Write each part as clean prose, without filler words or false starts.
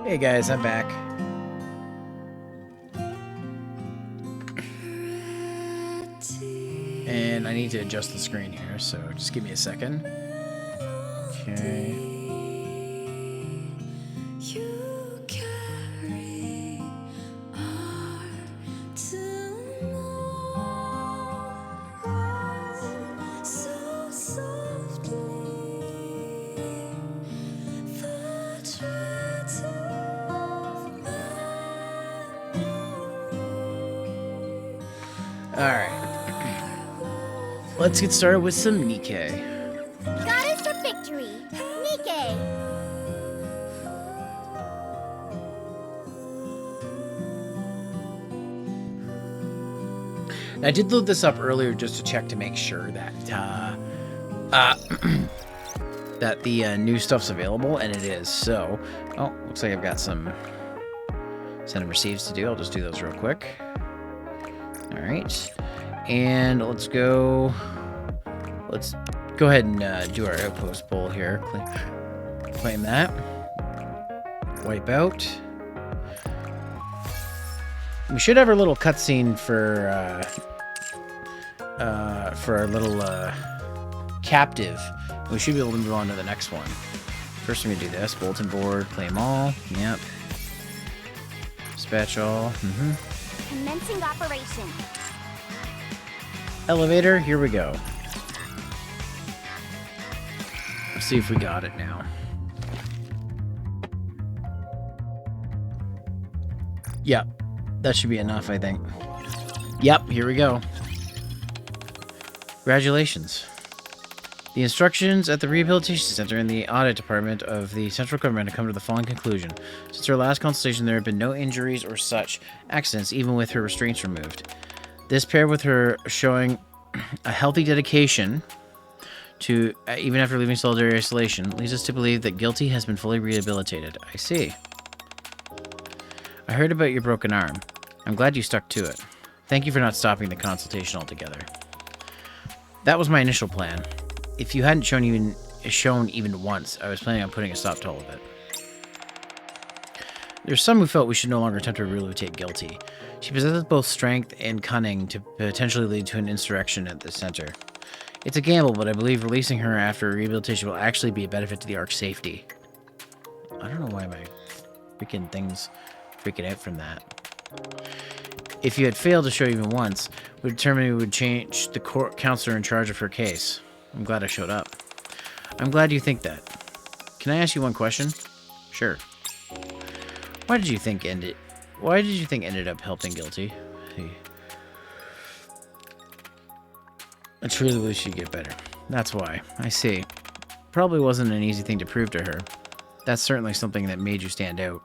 Hey guys, I'm back. And I need to adjust the screen here, so just give me a second. Okay. Alright. Let's get started with some Nikke. Goddess of victory, Nikke. I did load this up earlier just to check to make sure that that the new stuff's available, and it is. So, oh, looks like I've got some send and receives to do. I'll just do those real quick. All right, and let's go ahead and do our outpost bowl here. Claim that. Wipe out. We should have our little cutscene for our little captive. We should be able to move on to the next one. First, I'm gonna do this: bulletin board, claim all. Yep. Dispatch all. Commencing operation. Elevator. Here we go. Let's see if we got it now. Yep. That should be enough, I think. Yep, here we go. Congratulations. The instructions at the Rehabilitation Center and the Audit Department of the Central Government have come to the following conclusion. Since our last consultation, there have been no injuries or such accidents, even with her restraints removed. This, paired with her showing a healthy dedication to, even after leaving solitary isolation, leads us to believe that Guilty has been fully rehabilitated. I see. I heard about your broken arm. I'm glad you stuck to it. Thank you for not stopping the consultation altogether. That was my initial plan. If you hadn't shown even once, I was planning on putting a stop to all of it. There's some who felt we should no longer attempt to rehabilitate Guilty. She possesses both strength and cunning to potentially lead to an insurrection at the center. It's a gamble, but I believe releasing her after rehabilitation will actually be a benefit to the Ark's safety. I don't know why my freaking thing's freaking out from that. If you had failed to show even once, we determined we would change the court counselor in charge of her case. I'm glad I showed up. I'm glad you think that. Can I ask you one question? Sure. Why did you think ended up helping Guilty? I truly believe she'd get better. That's why. I see. Probably wasn't an easy thing to prove to her. That's certainly something that made you stand out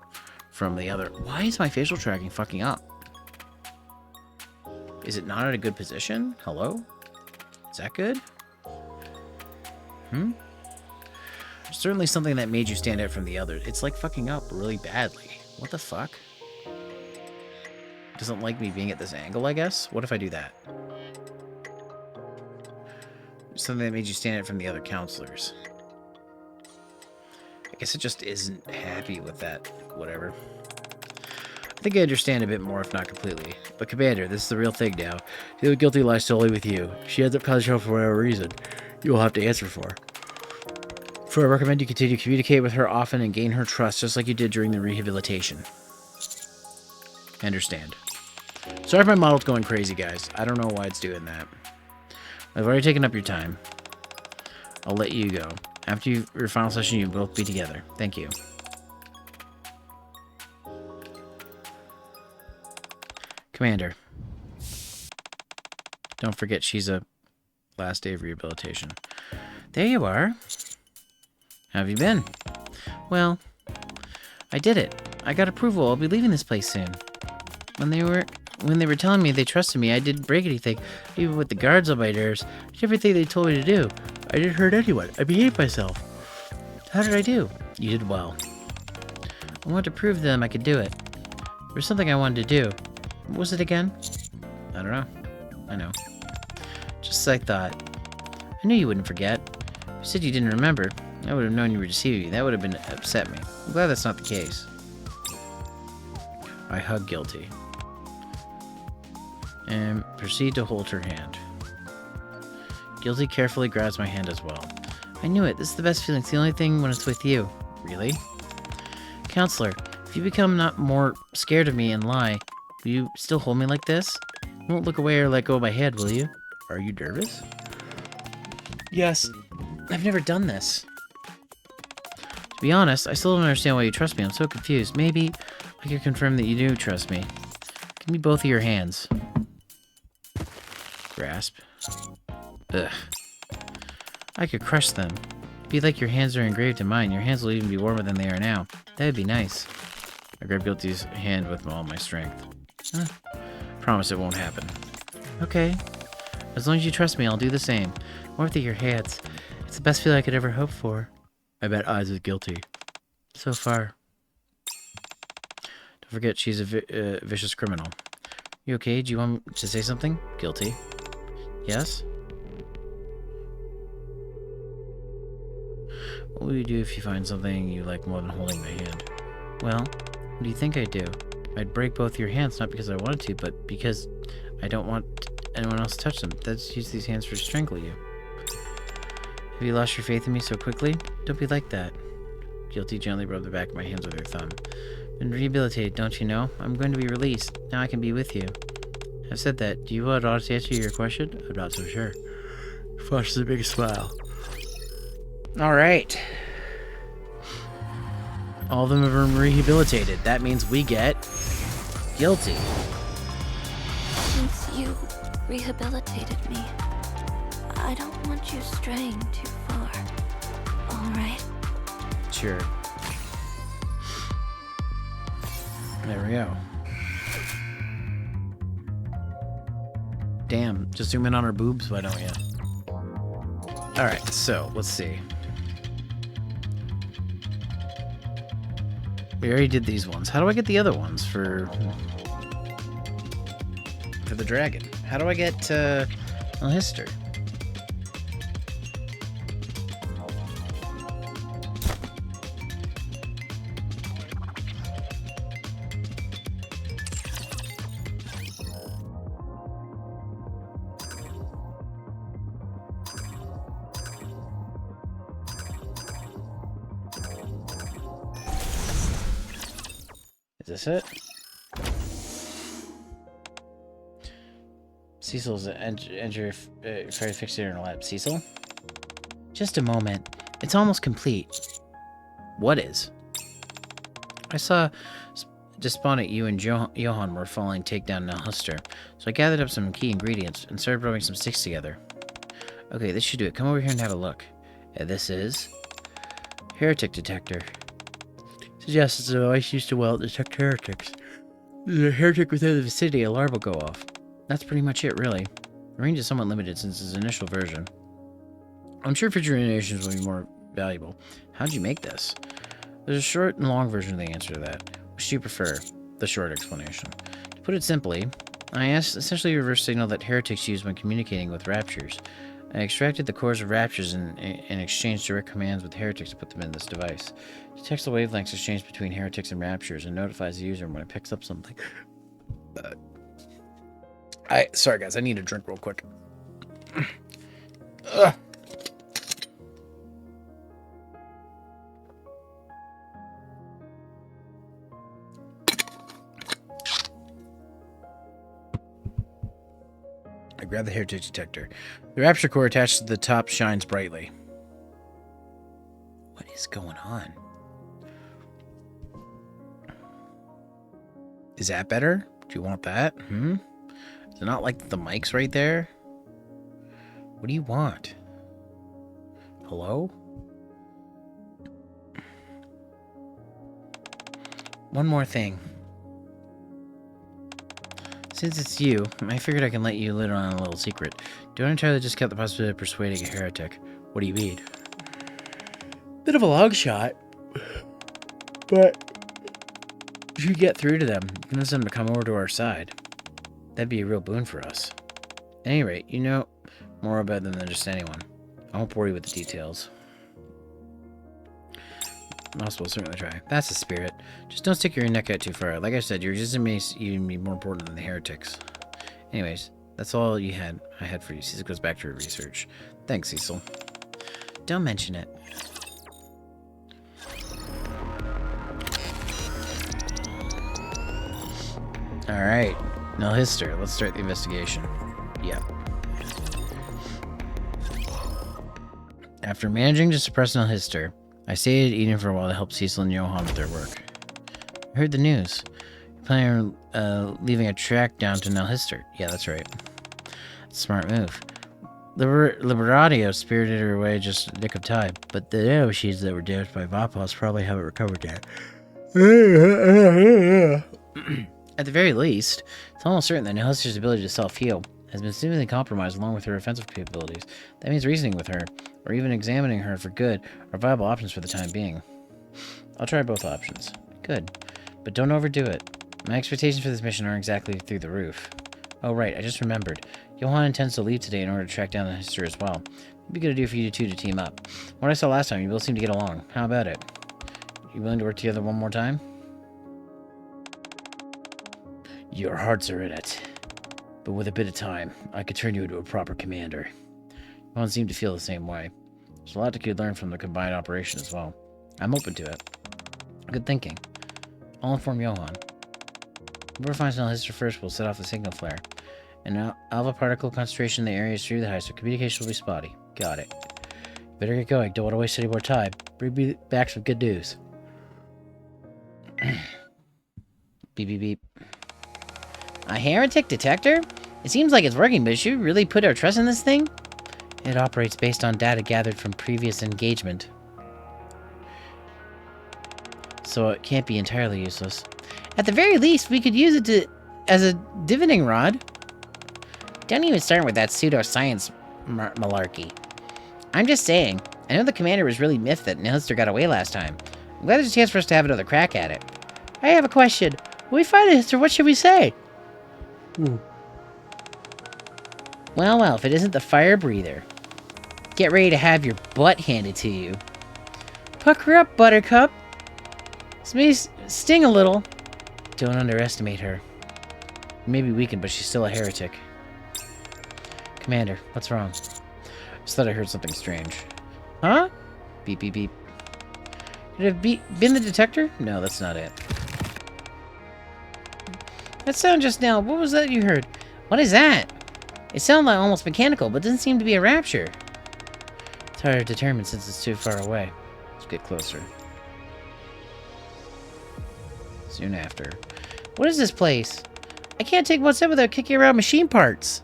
from the other. Why is my facial tracking fucking up? Is it not at a good position? Hello? Is that good? Certainly something that made you stand out from the others. It's like fucking up really badly. What the fuck? Doesn't like me being at this angle, I guess? What if I do that? Something that made you stand out from the other counselors. I guess it just isn't happy with that. Whatever. I think I understand a bit more, if not completely. But Commander, this is the real thing now. The Guilty lies solely with you. If she ends up causing trouble for whatever reason, you will have to answer for. I recommend you continue to communicate with her often and gain her trust, just like you did during the rehabilitation. I understand. Sorry if my model's going crazy, guys. I don't know why it's doing that. I've already taken up your time. I'll let you go. After your final session, you'll both be together. Thank you. Commander. Don't forget she's a last day of rehabilitation. There you are. How have you been? Well, I did it. I got approval. I'll be leaving this place soon. When they were telling me they trusted me, I didn't break anything. Even with the guards on my nerves, I did everything they told me to do. I didn't hurt anyone. I behaved myself. How did I do? You did well. I wanted to prove to them I could do it. There was something I wanted to do. What was it again? I don't know. I know. Just as I thought. I knew you wouldn't forget. You said you didn't remember. I would have known you were deceiving me. That would have upset me. I'm glad that's not the case. I hug Guilty. And proceed to hold her hand. Guilty carefully grabs my hand as well. I knew it. This is the best feeling. It's the only thing when it's with you. Really? Counselor, if you become not more scared of me and lie, will you still hold me like this? You won't look away or let go of my head, will you? Are you nervous? Yes. I've never done this. To be honest, I still don't understand why you trust me. I'm so confused. Maybe I could confirm that you do trust me. Give me both of your hands. Grasp. Ugh. I could crush them. It'd be like your hands are engraved in mine. Your hands will even be warmer than they are now. That would be nice. I grab Guilty's hand with all my strength. Promise it won't happen. Okay. As long as you trust me, I'll do the same. Warmth of your hands. It's the best feeling I could ever hope for. I bet Oz is guilty. So far. Don't forget, she's a vicious criminal. You okay? Do you want me to say something? Guilty. Yes? What will you do if you find something you like more than holding my hand? Well, what do you think I'd do? I'd break both your hands, not because I wanted to, but because I don't want anyone else to touch them. Let's use these hands to strangle you. Have you lost your faith in me so quickly? Don't be like that. Guilty gently rubbed the back of my hands with her thumb. Been rehabilitated, don't you know? I'm going to be released. Now I can be with you. I've said that. Do you want to answer your question? I'm not so sure. Flashes a big smile. Alright. All of them have been rehabilitated. That means we get Guilty. Since you rehabilitated me, I don't want you straying too far. Alright? Sure. There we go. Damn, just zoom in on her boobs, why don't you? Alright, so, let's see. We already did these ones. How do I get the other ones for the dragon? How do I get, Hister? Is this it? Cecil's enter fairy fixator in a lab. Cecil? Just a moment. It's almost complete. What is? I saw despondent you and Johan were following takedown Huster, so I gathered up some key ingredients and started rubbing some sticks together. Okay, this should do it. Come over here and have a look. This is heretic detector. Suggests it's a device used to detect heretics. There's a heretic within the vicinity, alarm will go off. That's pretty much it, really. The range is somewhat limited since its initial version. I'm sure future iterations will be more valuable. How'd you make this? There's a short and long version of the answer to that. Which do you prefer? The short explanation. To put it simply, I essentially reverse signal that heretics use when communicating with raptures. I extracted the cores of raptures and exchanged direct commands with heretics to put them in this device. It detects the wavelengths exchanged between heretics and raptures and notifies the user when it picks up something. Sorry guys, I need a drink real quick. I grab the heretic detector. The rapture core attached to the top shines brightly. What is going on? Is that better? Do you want that? Is it not like the mic's right there? What do you want? Hello? One more thing. Since it's you, I figured I can let you let on a little secret. Don't entirely discount the possibility of persuading a heretic. What do you mean? Bit of a long shot. But if you get through to them, convince them to come over to our side. That'd be a real boon for us. At any rate, you know more about them than just anyone. I won't bore you with the details. We'll certainly try. That's the spirit. Just don't stick your neck out too far. Like I said, your resistance makes you more important than the heretics. Anyways, that's all I had for you. Cecil goes back to her research. Thanks, Cecil. Don't mention it. Alright. Nilhister. Let's start the investigation. Yep. After managing to suppress Nilhister, I stayed at Eden for a while to help Cecil and Johan with their work. I heard the news. You're planning on leaving a track down to Nilhister. Yeah, that's right. Smart move. Liberatio spirited her away just a nick of time, but the nano machines that were damaged by Vapos probably haven't recovered yet. At the very least, it's almost certain that Nilhister's ability to self-heal has been significantly compromised along with her offensive capabilities. That means reasoning with her, or even examining her for good, are viable options for the time being. I'll try both options. Good. But don't overdo it. My expectations for this mission aren't exactly through the roof. Oh right, I just remembered. Johan intends to leave today in order to track down the Nilhister as well. It'd be good to do for you two to team up. What I saw last time, you both seem to get along. How about it? You willing to work together one more time? Your hearts are in it. But with a bit of time, I could turn you into a proper commander. Johan seemed to feel the same way. There's a lot that could learn from the combined operation as well. I'm open to it. Good thinking. I'll inform Johan. Whoever finds Nilhister first will set off the signal flare. And alpha particle concentration in the area is through the high, so communication will be spotty. Got it. Better get going. Don't want to waste any more time. Bring me back some good news. Beep, beep, beep. A heretic detector? It seems like it's working, but should we really put our trust in this thing? It operates based on data gathered from previous engagement. So it can't be entirely useless. At the very least, we could use it as a divining rod. Don't even start with that pseudoscience malarkey. I'm just saying, I know the commander was really miffed that Nilhister got away last time. I'm glad there's a chance for us to have another crack at it. I have a question. When we find Nilhister, what should we say? Well, if it isn't the fire breather. Get ready to have your butt handed to you. Pucker up, Buttercup. This may sting a little. Don't underestimate her. Maybe weakened, but she's still a heretic. Commander, what's wrong? Just thought I heard something strange. Huh? Beep, beep, beep. Could it have been the detector? No, that's not it. That sound just now, what was that you heard? What is that? It sounded like almost mechanical, but doesn't seem to be a rapture. It's hard to determine since it's too far away. Let's get closer. Soon after. What is this place? I can't take one step without kicking around machine parts.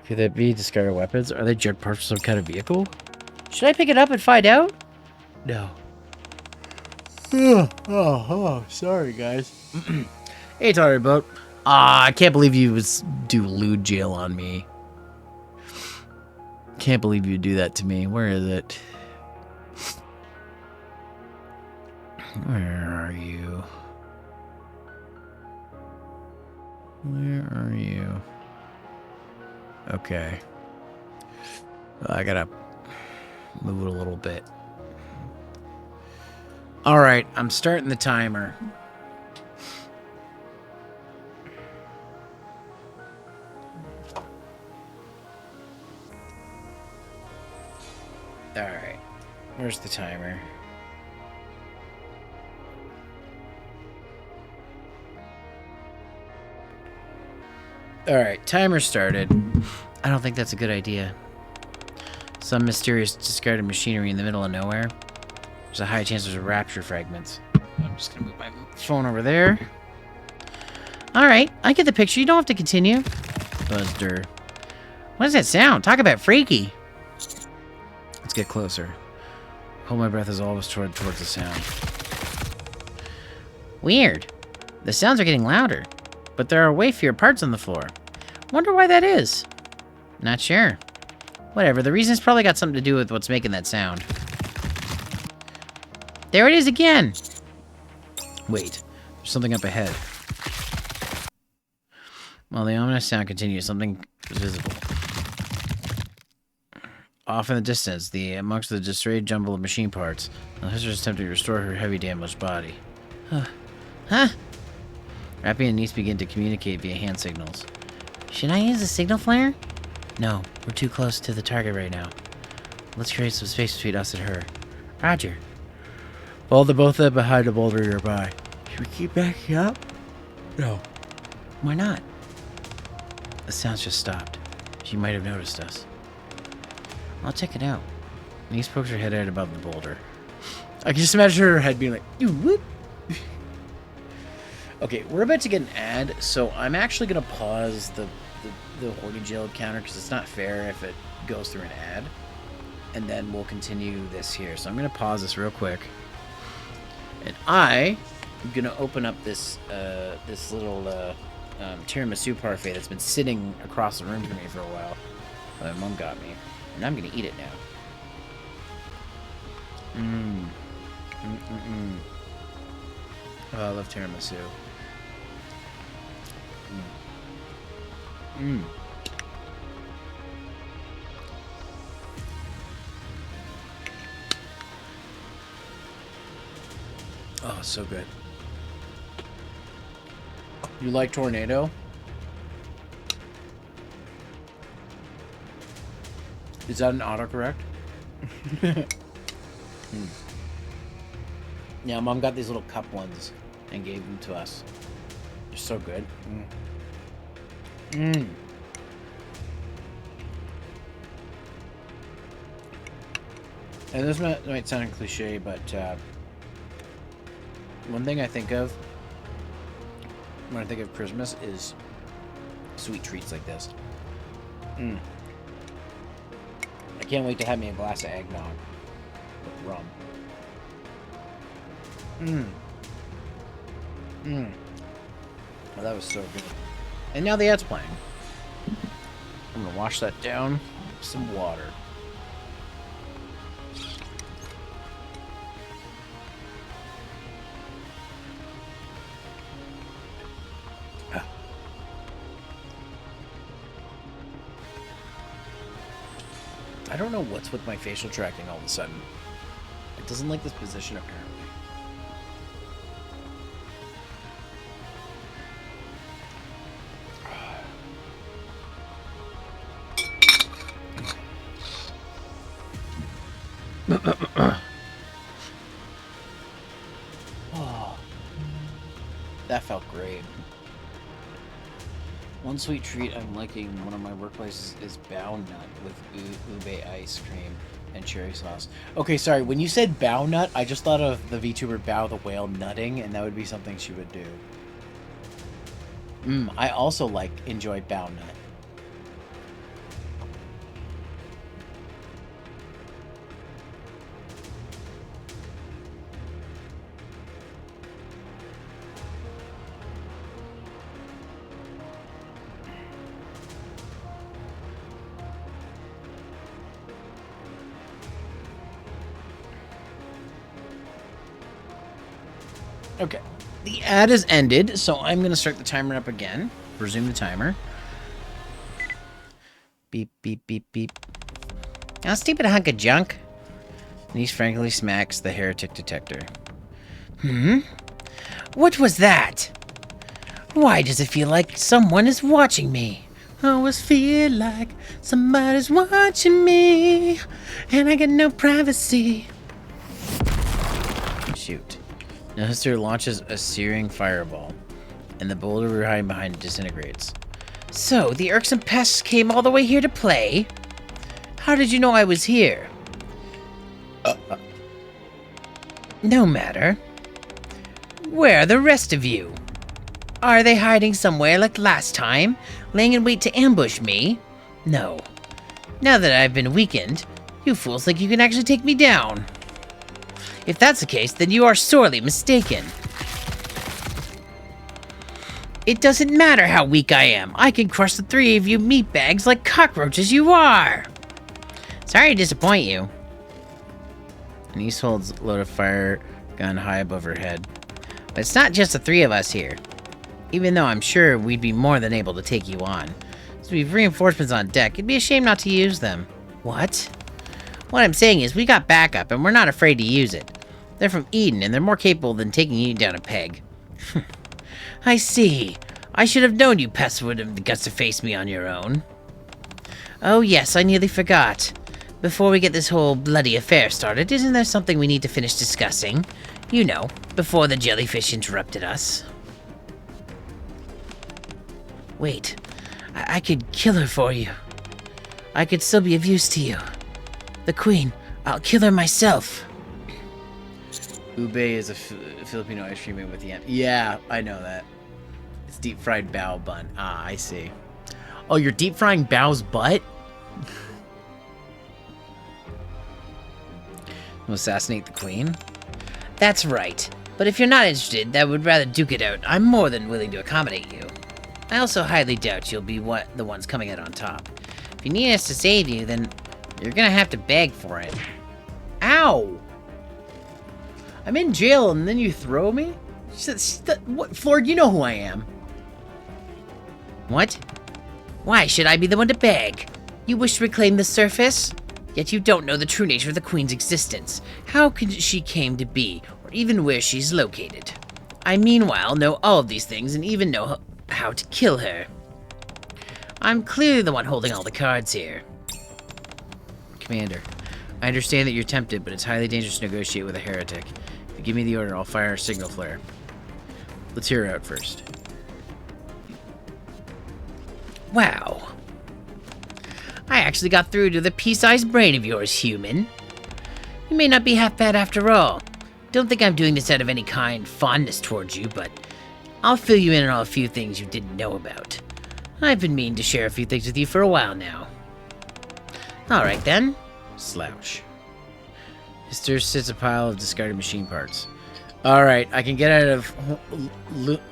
Could that be discarded weapons? Are they jet parts for some kind of vehicle? Should I pick it up and find out? No. Sorry, guys. Hey, Tari Boat. I can't believe you do lewd jail on me. Can't believe you do that to me. Where is it? Where are you? Where are you? Okay. I gotta move it a little bit. Alright, I'm starting the timer. Alright. Where's the timer? Alright, timer started. I don't think that's a good idea. Some mysterious discarded machinery in the middle of nowhere. There's a high chance there's rapture fragments. I'm just gonna move my phone over there. Alright, I get the picture. You don't have to continue. Buzzder. What does that sound? Talk about freaky. Let's get closer. Hold my breath as always towards the sound. Weird. The sounds are getting louder, but there are way fewer parts on the floor. Wonder why that is. Not sure. Whatever, the reason's probably got something to do with what's making that sound. There it is again! Wait, there's something up ahead. While the ominous sound continues, something is visible. Off in the distance, amongst the disarrayed jumble of machine parts, the sister is attempting to restore her heavy damaged body. Huh? Rappy and Niece begin to communicate via hand signals. Should I use the signal flare? No, we're too close to the target right now. Let's create some space between us and her. Roger. Follow the both of them behind a boulder nearby. Should we keep backing up? No. Why not? The sounds just stopped. She might have noticed us. I'll check it out. Niece pokes her head out above the boulder. I can just imagine her head being like, whoop. Okay, we're about to get an ad, so I'm actually going to pause the Horny Jail counter because it's not fair if it goes through an ad. And then we'll continue this here. So I'm going to pause this real quick. And I'm going to open up this this little tiramisu parfait that's been sitting across the room from me for a while. My mom got me. And I'm going to eat it now. Oh, I love tiramisu. Oh, so good. You like Tornado? Is that an autocorrect? Yeah, Mom got these little cup ones and gave them to us. They're so good. And this might sound cliche, but one thing I think of when I think of Christmas is sweet treats like this. I can't wait to have me a glass of eggnog with rum. Oh, that was so good. And now the ad's playing. I'm gonna wash that down with some water. I don't know what's with my facial tracking all of a sudden. It doesn't like this position apparently. Oh, that felt great. One sweet treat I'm liking in one of my workplaces is Bao Nut with ube ice cream and cherry sauce. Okay, sorry, when you said Bao Nut, I just thought of the VTuber Bao the Whale nutting, and that would be something she would do. I also enjoy Bao Nut. Okay, the ad is ended, so I'm going to start the timer up again. Resume the timer. Beep, beep, beep, beep. Now, stupid hunk of junk. Niece frankly smacks the heretic detector. What was that? Why does it feel like someone is watching me? I always feel like somebody's watching me, and I get no privacy. Shoot. Now Sister launches a searing fireball, and the boulder behind it disintegrates. So, the irksome pests came all the way here to play? How did you know I was here? No matter. Where are the rest of you? Are they hiding somewhere like last time, laying in wait to ambush me? No. Now that I've been weakened, you fools think you can actually take me down. If that's the case, then you are sorely mistaken. It doesn't matter how weak I am. I can crush the three of you meatbags like cockroaches you are. Sorry to disappoint you. Niece holds a load of fire gun high above her head. But it's not just the three of us here. Even though I'm sure we'd be more than able to take you on. So we've reinforcements on deck. It'd be a shame not to use them. What? What I'm saying is we got backup, and we're not afraid to use it. They're from Eden, and they're more capable than taking you down a peg. I see. I should have known you pests would have the guts to face me on your own. Oh yes, I nearly forgot. Before we get this whole bloody affair started, isn't there something we need to finish discussing? You know, before the jellyfish interrupted us. Wait, I could kill her for you. I could still be of use to you. The Queen, I'll kill her myself. Ube is a Filipino ice cream made with yam. Yeah, I know that. It's deep fried bao bun. Ah, I see. Oh, you're deep frying Bao's butt? To assassinate the Queen? That's right. But if you're not interested, that would rather duke it out. I'm more than willing to accommodate you. I also highly doubt you'll be the ones coming out on top. If you need us to save you, then you're gonna have to beg for it. Ow! I'm in jail and then you throw me? What, Flord, you know who I am. What? Why should I be the one to beg? You wish to reclaim the surface? Yet you don't know the true nature of the Queen's existence. How she came to be, or even where she's located. I meanwhile know all of these things and even know how to kill her. I'm clearly the one holding all the cards here. Commander, I understand that you're tempted, but it's highly dangerous to negotiate with a heretic. If you give me the order, I'll fire a signal flare. Let's hear her out first. Wow. I actually got through to the pea-sized brain of yours, human. You may not be half bad after all. Don't think I'm doing this out of any kind fondness towards you, but I'll fill you in on a few things you didn't know about. I've been meaning to share a few things with you for a while now. Alright then. Slouch. Here sits a pile of discarded machine parts. Alright, I can get out of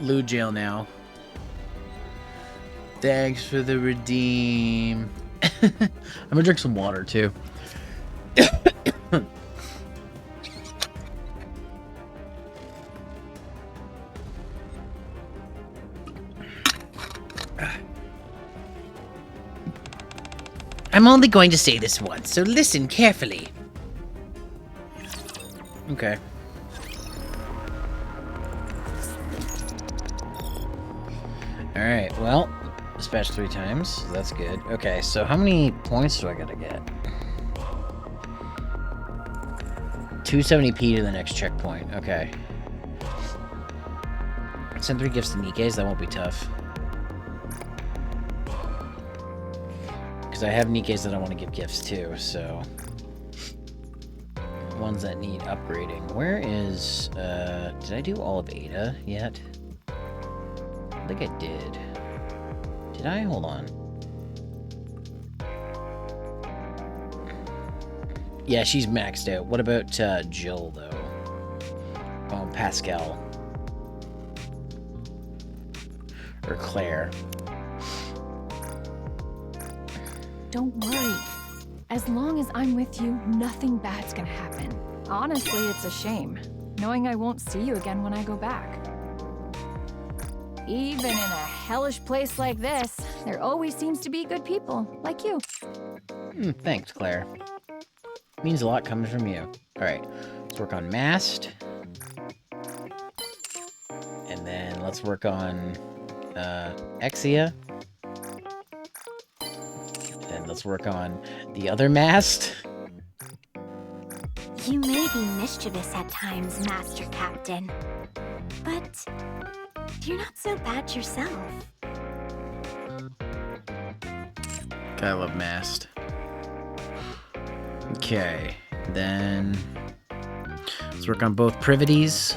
Lou jail now. Thanks for the redeem. I'm gonna drink some water too. I'm only going to say this once, so listen carefully. Okay. Alright, well, dispatched 3 times, so that's good. Okay, so how many points do I gotta get? 270p to the next checkpoint, okay. Send 3 gifts to Nikke's, that won't be tough. Because I have Nikke's that I want to give gifts to, so... Ones that need upgrading. Where is, did I do all of Ada yet? I think I did. Did I? Hold on. Yeah, she's maxed out. What about, Jill, though? Oh, Pascal. Or Claire. Don't worry. As long as I'm with you, nothing bad's gonna happen. Honestly, it's a shame, knowing I won't see you again when I go back. Even in a hellish place like this, there always seems to be good people, like you. Thanks, Claire. Means a lot coming from you. Alright, let's work on Mast. And then let's work on, Exia. And let's work on the other Mast. You may be mischievous at times, Master Captain. But you're not so bad yourself. I love Mast. Okay, then let's work on both privities.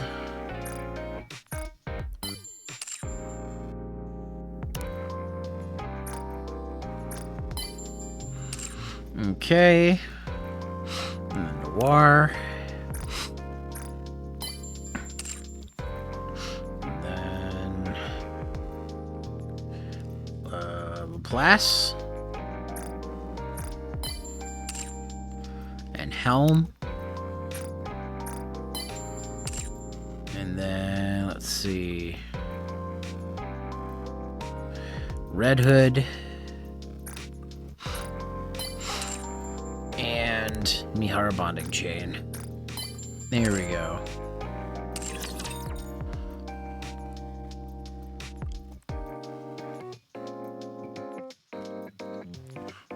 Okay. Noir. And then Laplace. And Helm. And then let's see. Red Hood. And Mihara bonding chain. There we go.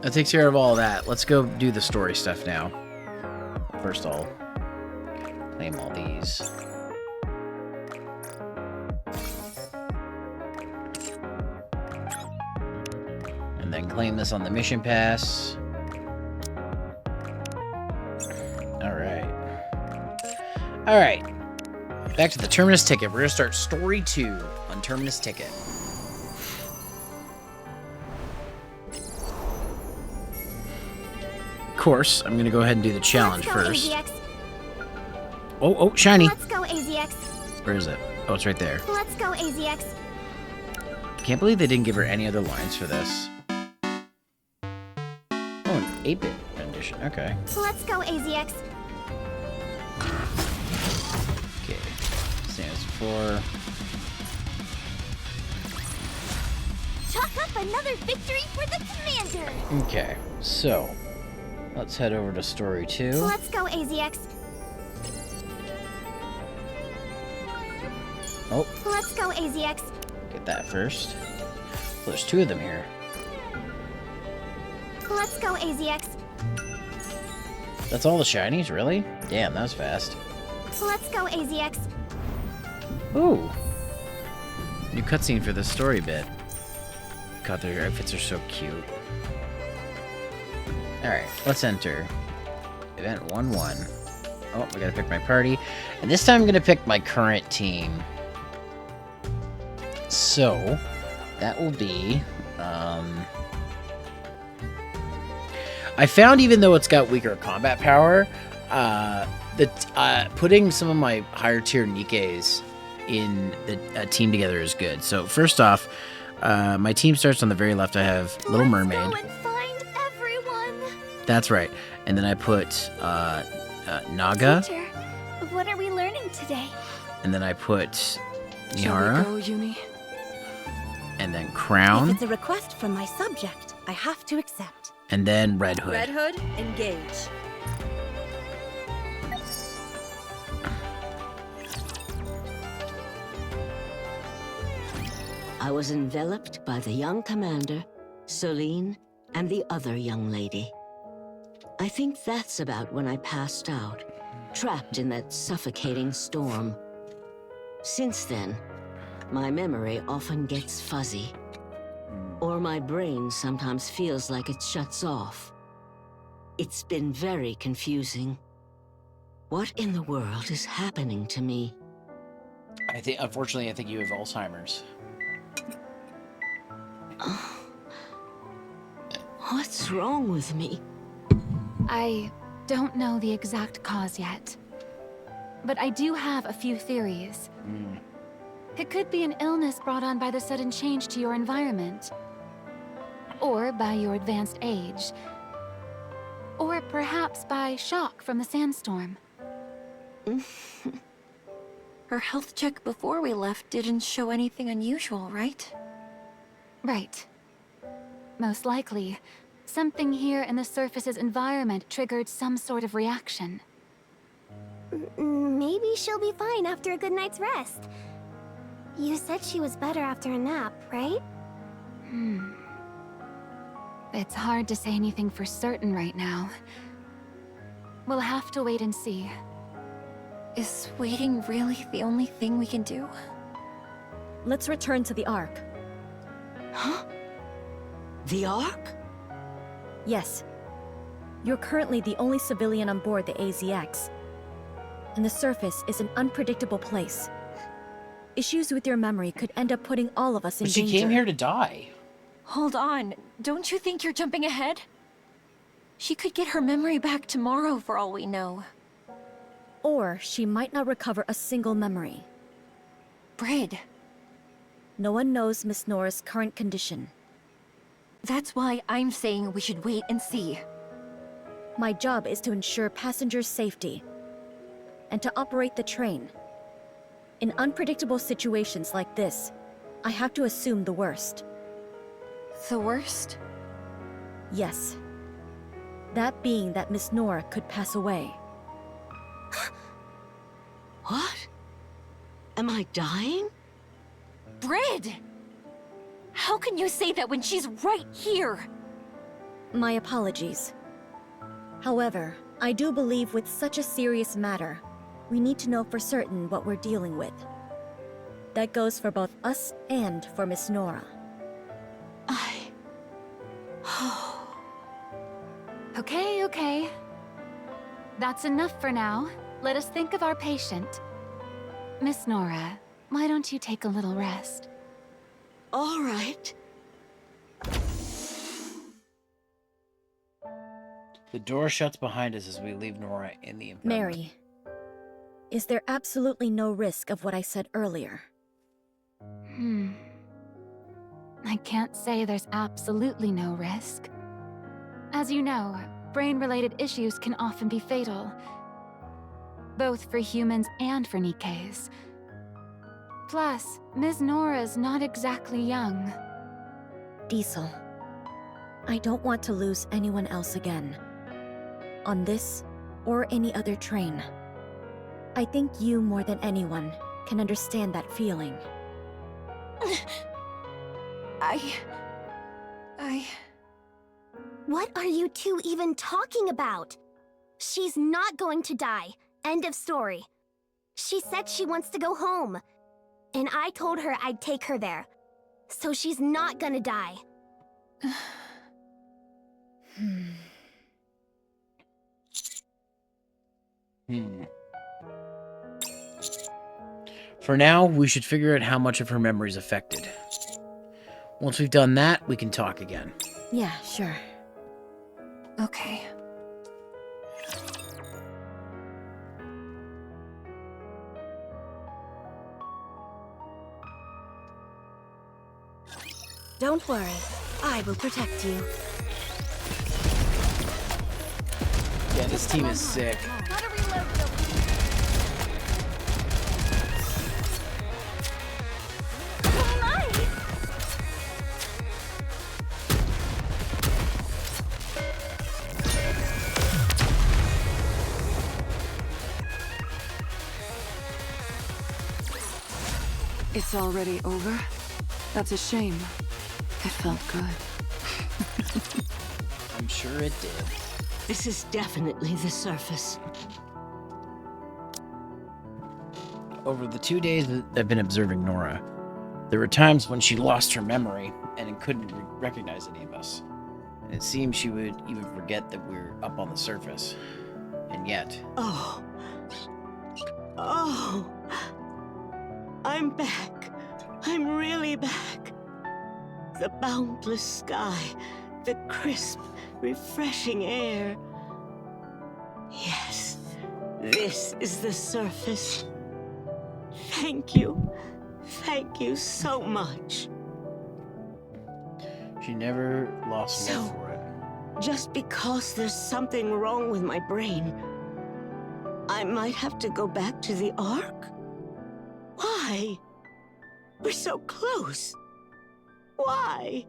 That takes care of all that. Let's go do the story stuff now. First I'll claim all these. And then claim this on the mission pass. Alright. Alright. Back to the Terminus ticket. We're going to start story 2 on Terminus ticket. Of course, I'm going to go ahead and do the challenge first. AZX. Oh, shiny. Let's go, AZX. Where is it? Oh, it's right there. Let's go, AZX. Can't believe they didn't give her any other lines for this. Oh, an 8-bit rendition. Okay. Let's go, AZX. Okay. Stands for... Chalk up another victory for the commander. Okay, so... let's head over to story 2. Let's go, AZX. Oh, Let's go, AZX. get that first. Well, there's 2 of them here. Let's go, AZX. That's all the shinies, really? Damn, that was fast. Let's go, AZX. Ooh. New cutscene for this story bit. God, their outfits are so cute. Alright, let's enter. Event 1-1. Oh, I gotta pick my party. And this time I'm gonna pick my current team. So, that will be... I found, even though it's got weaker combat power, that putting some of my higher tier Nikkes in the team together is good. So first off, my team starts on the very left. I have Little Mermaid. Let's go and find everyone. That's right. And then I put Naga. Teacher, what are we learning today? And then I put Shall we Mihara. go, Yumi? And then Crown. If it's a request from my subject, I have to accept. And then Red Hood. Red Hood, engage. I was enveloped by the young commander, Celine, and the other young lady. I think that's about when I passed out, trapped in that suffocating storm. Since then, my memory often gets fuzzy, or my brain sometimes feels like it shuts off. It's been very confusing. What in the world is happening to me? Unfortunately, I think you have Alzheimer's. What's wrong with me? I don't know the exact cause yet, but I do have a few theories. It could be an illness brought on by the sudden change to your environment, or by your advanced age, or perhaps by shock from the sandstorm. Her health check before we left didn't show anything unusual, right? Right. Most likely, something here in the surface's environment triggered some sort of reaction. Maybe she'll be fine after a good night's rest. You said she was better after a nap, right? It's hard to say anything for certain right now. We'll have to wait and see. Is waiting really the only thing we can do? Let's return to the Ark. Huh? The Ark? Yes. You're currently the only civilian on board the AZX. And the surface is an unpredictable place. Issues with your memory could end up putting all of us in But she danger. came here to die. Hold on, don't you think you're jumping ahead? She could get her memory back tomorrow for all we know. Or she might not recover a single memory. Brid, No one knows Miss Nora's current condition. that's why I'm saying we should wait and see. My job is to ensure passengers' safety and to operate the train. In unpredictable situations like this, I have to assume the worst. The worst? Yes. That being that Miss Nora could pass away. What? Am I dying? Brid! How can you say that when she's right here? My apologies. However, I do believe with such a serious matter, we need to know for certain what we're dealing with. That goes for both us and for Miss Nora. Okay, okay. That's enough for now. Let us think of our patient. Miss Nora, why don't you take a little rest? All right. The door shuts behind us as we leave Nora in the apartment. Mary, is there absolutely no risk of what I said earlier? I can't say there's absolutely no risk. As you know, brain-related issues can often be fatal, both for humans and for Nikkes. Plus, Ms. Nora's not exactly young. Diesel, I don't want to lose anyone else again. On this, or any other train. I think you, more than anyone, can understand that feeling. What are you two even talking about? She's not going to die. End of story. She said she wants to go home. And I told her I'd take her there. So she's not gonna die. For now, we should figure out how much of her memory is affected. Once we've done that, we can talk again. Yeah, sure. Okay. Don't worry. I will protect you. Yeah, this team is sick. Gotta reload It's already over? That's a shame. It felt good. I'm sure it did. This is definitely the surface. Over the 2 days that I've been observing Nora, there were times when she lost her memory and couldn't recognize any of us. And it seemed she would even forget that we're up on the surface. And yet... Oh. I'm back. I'm really back. The boundless sky, the crisp, refreshing air. Yes, this is the surface. Thank you. Thank you so much. She never lost love So- for it. Just because there's something wrong with my brain, I might have to go back to the Ark? Why? We're so close. Why?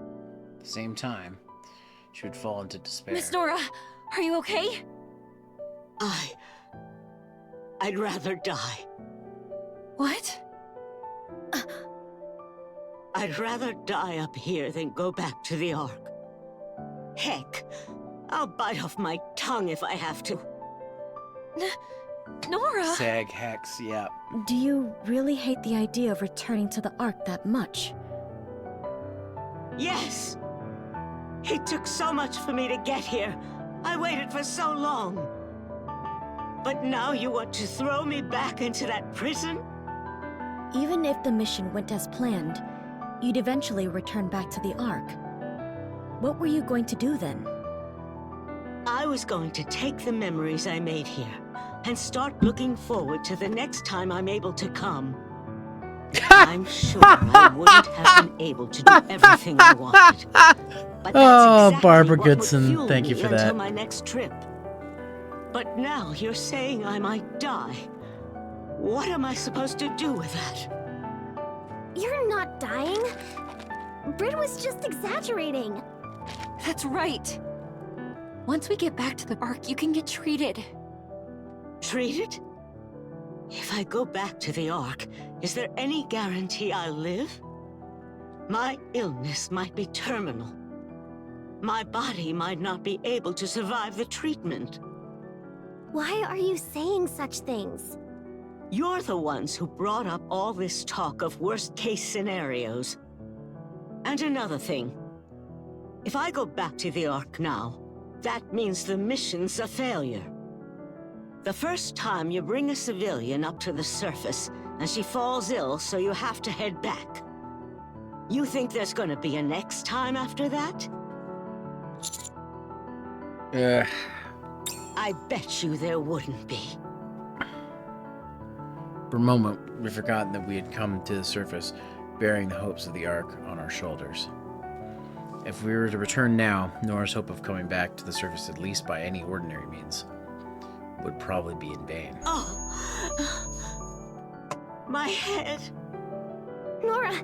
At the same time, she would fall into despair. Miss Nora, are you okay? I'd rather die. What? I'd rather die up here than go back to the Ark. Heck, I'll bite off my tongue if I have to. Nora! Sag Hex, yeah. Do you really hate the idea of returning to the Ark that much? Yes! It took so much for me to get here. I waited for so long. But now you want to throw me back into that prison? Even if the mission went as planned, you'd eventually return back to the Ark. What were you going to do then? I was going to take the memories I made here and start looking forward to the next time I'm able to come. I'm sure I wouldn't have been able to do everything I wanted. But that's Oh, exactly Barbara what would Goodson, fuel thank you me for until that. my next trip. But now you're saying I might die. What am I supposed to do with that? You're not dying. Brid was just exaggerating. That's right. Once we get back to the Ark, you can get treated. Treated? If I go back to the Ark, is there any guarantee I'll live? My illness might be terminal. My body might not be able to survive the treatment. Why are you saying such things? You're the ones who brought up all this talk of worst-case scenarios. And another thing. If I go back to the Ark now, that means the mission's a failure. The first time you bring a civilian up to the surface, and she falls ill, so you have to head back. You think there's gonna be a next time after that? I bet you there wouldn't be. For a moment, we forgot that we had come to the surface, bearing the hopes of the Ark on our shoulders. If we were to return now, Nora's hope of coming back to the surface, at least by any ordinary means, would probably be in vain. Oh! My head! Nora,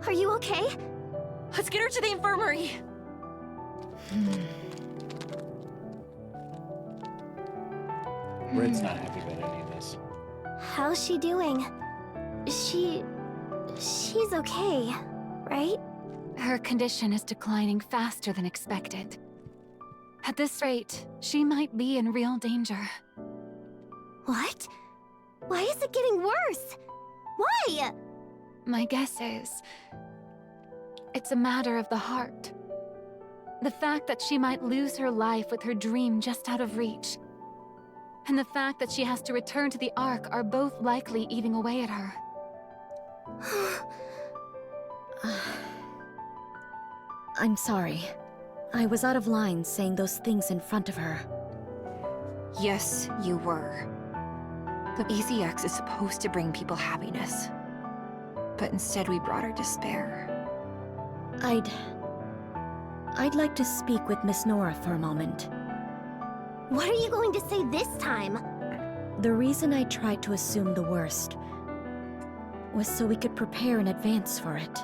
are you okay? Let's get her to the infirmary. Red's not happy about any of this. How's she doing? She's okay, right? Her condition is declining faster than expected. At this rate, she might be in real danger. What? Why is it getting worse? Why? My guess is, it's a matter of the heart. The fact that she might lose her life with her dream just out of reach, and the fact that she has to return to the Ark are both likely eating away at her. I'm sorry. I was out of line saying those things in front of her. Yes, you were. The AZX is supposed to bring people happiness. But instead we brought her despair. I'd like to speak with Miss Nora for a moment. What are you going to say this time? The reason I tried to assume the worst was so we could prepare in advance for it.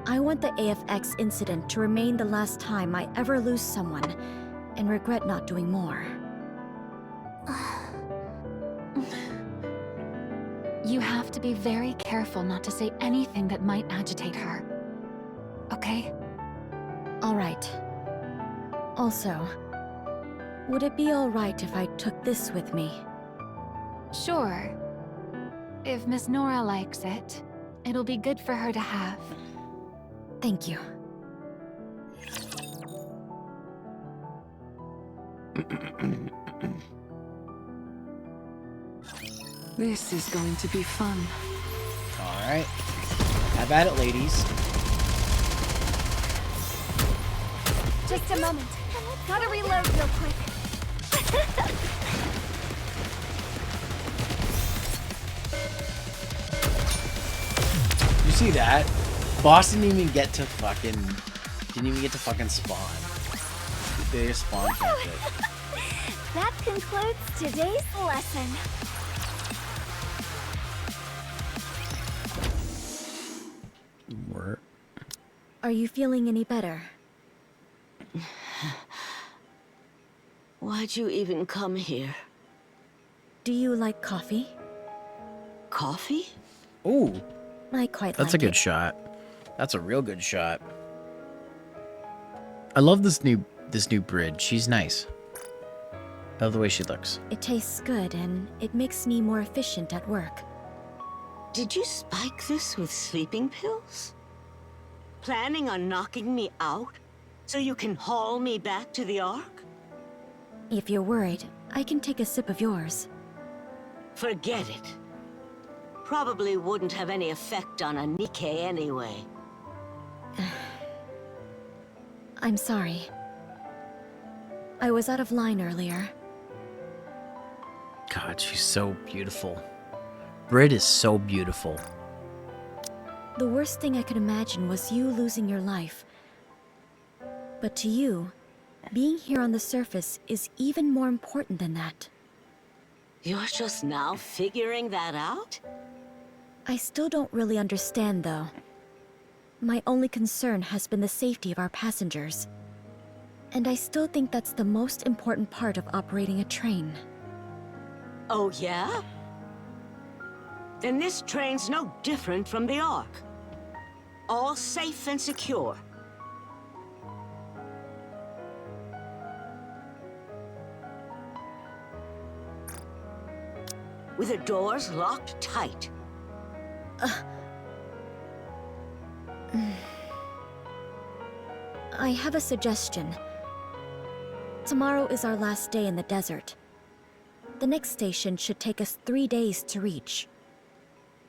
I want the AFX incident to remain the last time I ever lose someone and regret not doing more. You have to be very careful not to say anything that might agitate her. Okay? All right. Also, would it be all right if I took this with me? Sure. If Miss Nora likes it, it'll be good for her to have. Thank you. This is going to be fun. Alright. Have at it, ladies. Just a moment. Gotta reload real quick. You see that? Boss didn't even get to fucking spawn. They just spawn camped it. That concludes today's lesson. Work. Are you feeling any better? Why'd you even come here? Do you like coffee? Coffee? Ooh, I quite that's like a good it. shot. That's a real good shot. I love this new bridge. She's nice. I love the way she looks. It tastes good and it makes me more efficient at work. Did you spike this with sleeping pills? Planning on knocking me out so you can haul me back to the Ark? If you're worried, I can take a sip of yours. Forget it. Probably wouldn't have any effect on a Nikke anyway. I'm sorry. I was out of line earlier. God, she's so beautiful. Brit is so beautiful. The worst thing I could imagine was you losing your life. But to you, being here on the surface is even more important than that. You're just now figuring that out? I still don't really understand, though. My only concern has been the safety of our passengers. And I still think that's the most important part of operating a train. Oh, yeah? Then this train's no different from the Ark. All safe and secure. With the doors locked tight. I have a suggestion. Tomorrow is our last day in the desert. The next station should take us 3 days to reach.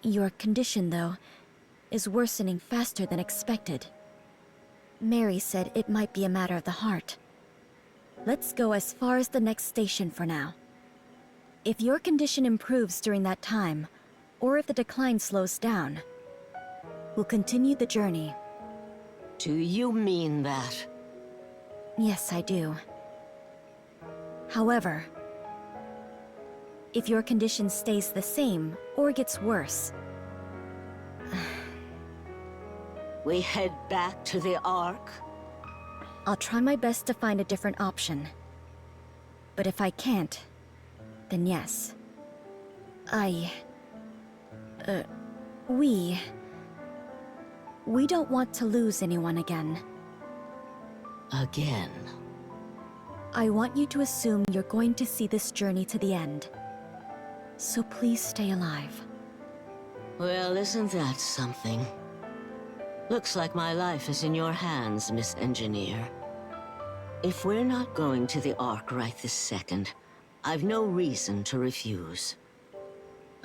Your condition, though, is worsening faster than expected. Mary said it might be a matter of the heart. Let's go as far as the next station for now. If your condition improves during that time, or if the decline slows down, we'll continue the journey. Do you mean that? Yes, I do. However, if your condition stays the same or gets worse, We head back to the Ark? I'll try my best to find a different option. But if I can't, then yes. We don't want to lose anyone again. Again? I want you to assume you're going to see this journey to the end. So please stay alive. Well, isn't that something? Looks like my life is in your hands, Miss Engineer. If we're not going to the Ark right this second, I've no reason to refuse.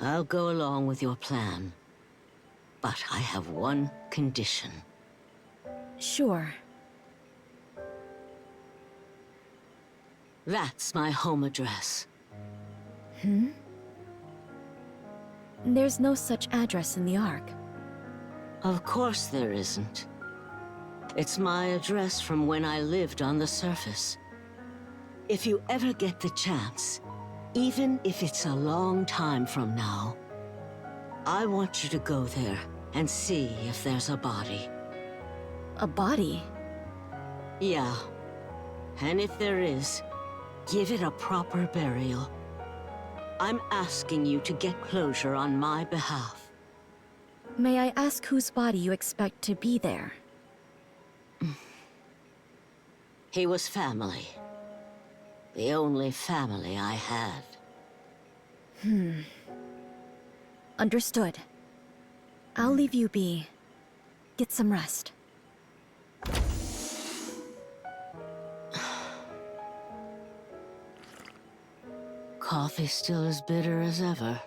I'll go along with your plan. But I have one condition. Sure. That's my home address. There's no such address in the Ark. Of course there isn't. It's my address from when I lived on the surface. If you ever get the chance, even if it's a long time from now, I want you to go there and see if there's a body. A body? Yeah. And if there is, give it a proper burial. I'm asking you to get closure on my behalf. May I ask whose body you expect to be there? He was family. The only family I had. Understood. I'll leave you be. Get some rest. Coffee still as bitter as ever.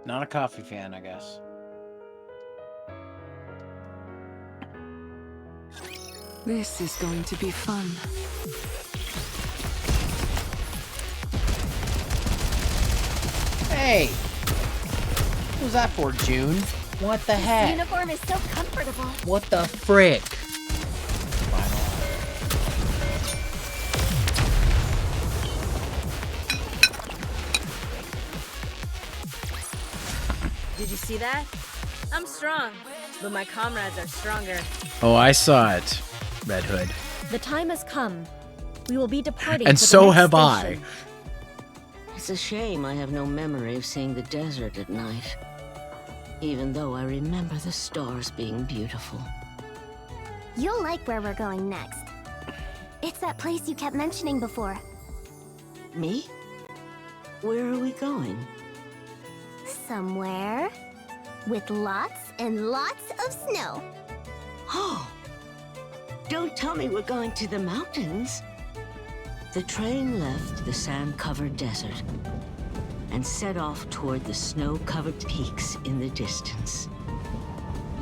Not a coffee fan, I guess. This is going to be fun. Hey! What was that for, June? What the heck? Uniform is so comfortable. What the frick? Did you see that? I'm strong, but my comrades are stronger. Oh, I saw it, Red Hood. The time has come. We will be departing And for the so next have station. It's a shame I have no memory of seeing the desert at night. Even though I remember the stars being beautiful. You'll like where we're going next. It's that place you kept mentioning before. Me? Where are we going? Somewhere with lots and lots of snow. Oh! Don't tell me we're going to the mountains. The train left the sand-covered desert and set off toward the snow-covered peaks in the distance.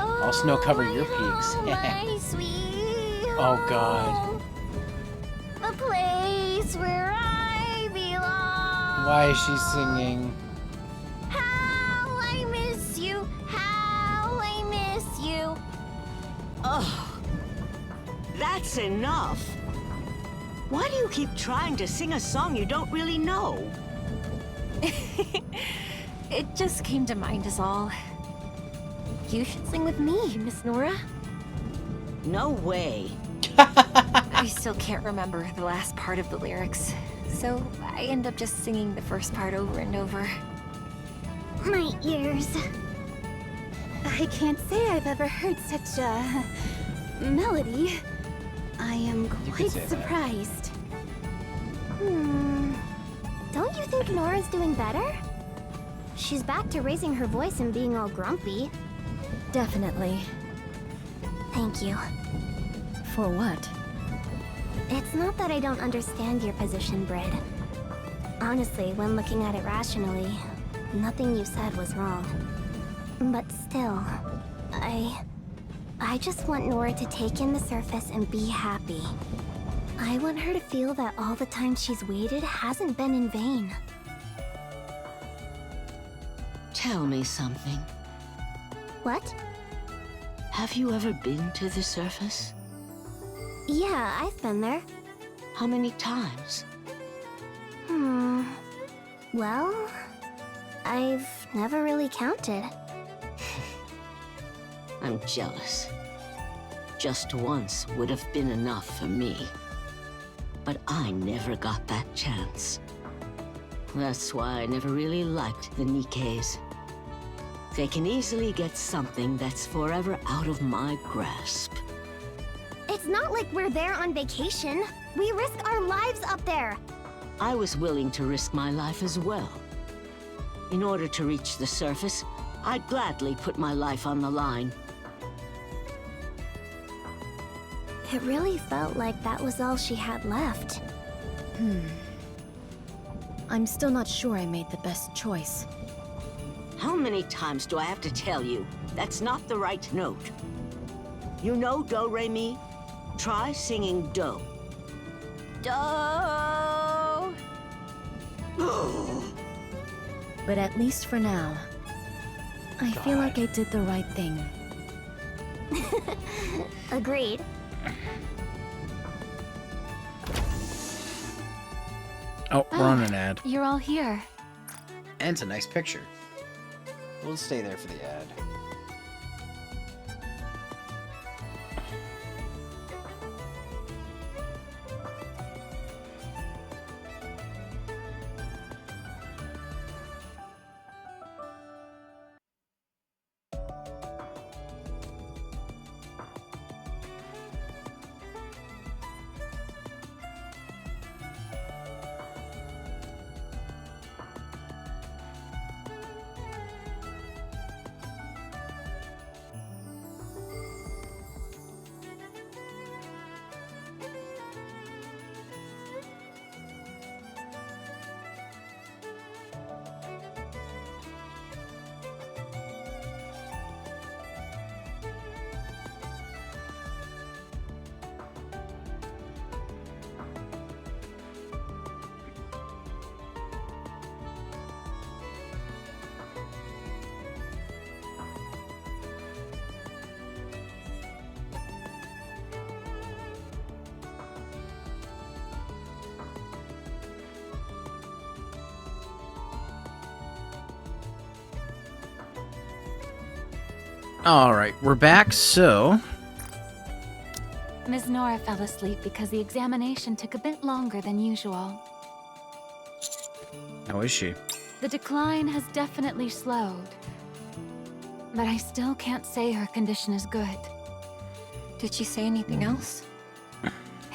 I'll snow cover your peaks. My sweet Oh, God. the place where I belong. Why is she singing? How I miss you, how I miss you. Oh, that's enough. Why do you keep trying to sing a song you don't really know? It just came to mind is all. You should sing with me, Miss Nora. No way. I still can't remember the last part of the lyrics, so I end up just singing the first part over and over. My ears. I can't say I've ever heard such a melody. I am quite say that. surprised. Don't you think Nora's doing better? She's back to raising her voice and being all grumpy. Definitely. Thank you. For what? It's not that I don't understand your position, Brid. Honestly, when looking at it rationally, nothing you said was wrong. But still, I just want Nora to take in the surface and be happy. I want her to feel that all the time she's waited hasn't been in vain. Tell me something. What? Have you ever been to the surface? Yeah, I've been there. How many times? Well, I've never really counted. I'm jealous. Just once would have been enough for me. But I never got that chance. That's why I never really liked the Nikkes. They can easily get something that's forever out of my grasp. It's not like we're there on vacation. We risk our lives up there. I was willing to risk my life as well. In order to reach the surface, I'd gladly put my life on the line. It really felt like that was all she had left. I'm still not sure I made the best choice. How many times do I have to tell you? That's not the right note. You know Do Re Mi? Try singing Do. Do. But at least for now, I feel like I did the right thing. Agreed. Oh, we're on an ad. You're all here. And it's a nice picture. We'll stay there for the ad. Alright, we're back, so... Ms. Nora fell asleep because the examination took a bit longer than usual. How is she? The decline has definitely slowed. But I still can't say her condition is good. Did she say anything else?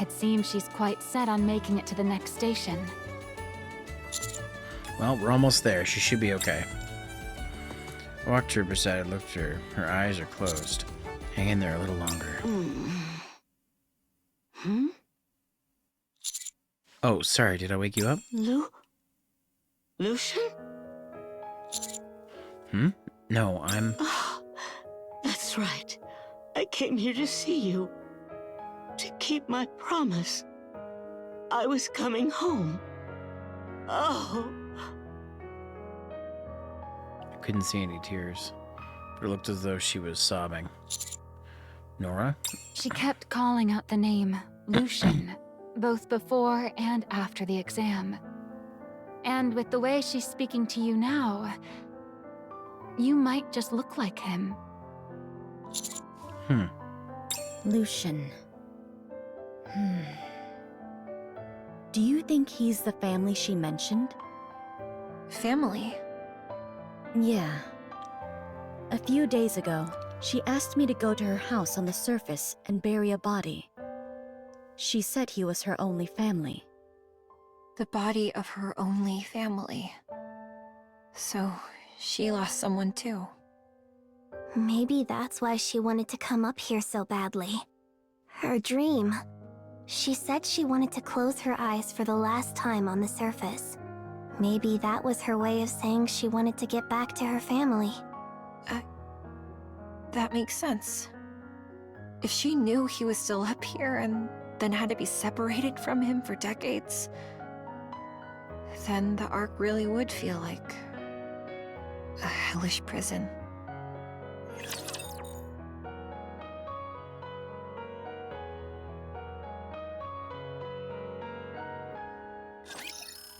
It seems she's quite set on making it to the next station. Well, we're almost there. She should be okay. I walked to her beside her, looked at her. Her eyes are closed. Hang in there a little longer. Oh, sorry. Did I wake you up? Lucian? No, I'm... Oh, that's right. I came here to see you. To keep my promise. I was coming home. Oh. I couldn't see any tears, but it looked as though she was sobbing. Nora? She kept calling out the name, Lucian, both before and after the exam. And with the way she's speaking to you now, you might just look like him. Lucian. Do you think he's the family she mentioned? Family? Yeah. A few days ago, she asked me to go to her house on the surface and bury a body. She said he was her only family. The body of her only family. So, she lost someone too. Maybe that's why she wanted to come up here so badly. Her dream. She said she wanted to close her eyes for the last time on the surface. Maybe that was her way of saying she wanted to get back to her family. That makes sense. If she knew he was still up here and then had to be separated from him for decades, then the Ark really would feel like a hellish prison.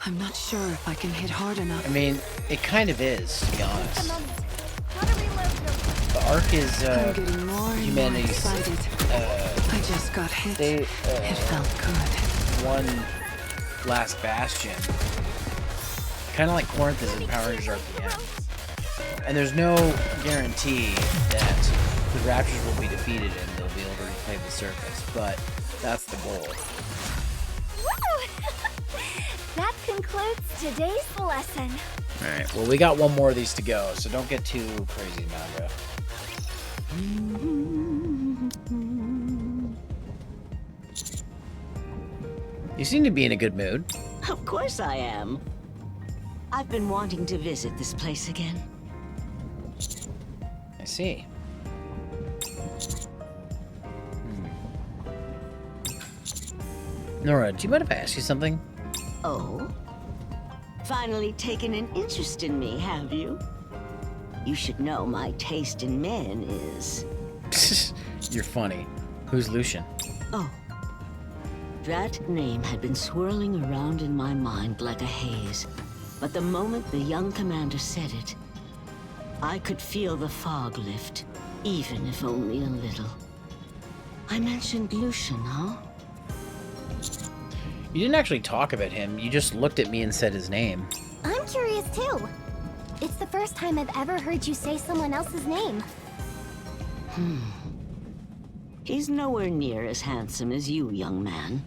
I'm not sure if I can hit hard enough. I mean, it kind of is, to be honest. Gotta reload real quick. The Ark is I'm getting more and humanity's. more excited. I just got hit. They It felt good. one last bastion. Kind of like Corinth is in Power Rangers RPM. And there's no guarantee that the Raptors will be defeated and they'll be able to reclaim the surface, but that's the goal. Woo! That concludes today's lesson. Alright, well, we got one more of these to go, so don't get too crazy, Manga. You seem to be in a good mood. Of course I am. I've been wanting to visit this place again. I see. Nora, do you mind if I ask you something? Oh? Finally taken an interest in me, have you? You should know my taste in men is... You're funny. Who's Lucian? Oh. That name had been swirling around in my mind like a haze. But the moment the young commander said it, I could feel the fog lift, even if only a little. I mentioned Lucian, huh? You didn't actually talk about him. You just looked at me and said his name. I'm curious too. It's the first time I've ever heard you say someone else's name. He's nowhere near as handsome as you, young man.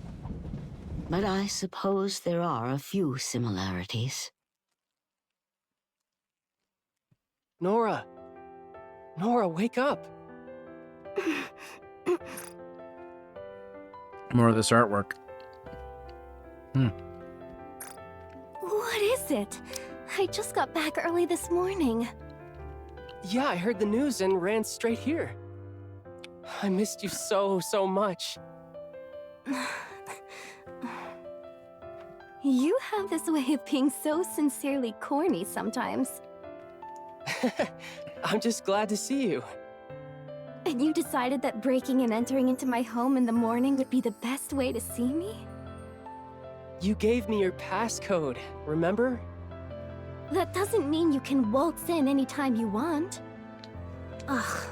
But I suppose there are a few similarities. Nora! Nora, wake up! More of this artwork. What is it? I just got back early this morning. Yeah, I heard the news and ran straight here. I missed you so much. You have this way of being so sincerely corny sometimes. I'm just glad to see you. And you decided that breaking and entering into my home in the morning would be the best way to see me? You gave me your passcode, remember? That doesn't mean you can waltz in anytime you want. Ugh.